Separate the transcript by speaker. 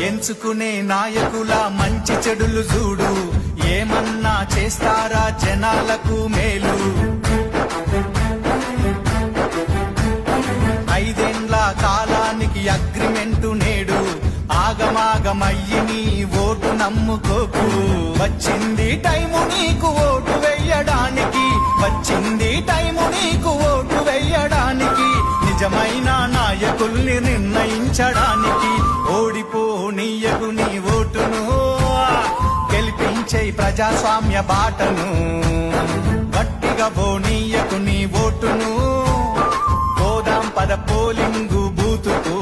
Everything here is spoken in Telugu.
Speaker 1: ఎంచుకునే నాయకుల మంచి చెడులు చూడు, ఏమన్నా చేస్తారా జనాలకు మేలు. 5 ఏళ్ల కాలానికి అగ్రిమెంటు నేడు, ఆగమాగమయ్యి నీ ఓటు నమ్ముకోకు. వచ్చింది టైము నీకు ఓటు వెయ్యడానికి, వచ్చింది టైము నీకు ఓటు వెయ్యడానికి, నిజమైన నాయకుల్ని నిర్ణయించడానికి. ఓడిపోనీయకు నీ ఓటును, గెలిపించే ప్రజాస్వామ్య బాటను. గట్టిగా పోనీయకు నీ ఓటును, పోదాం పద పోలింగు బూతుకు.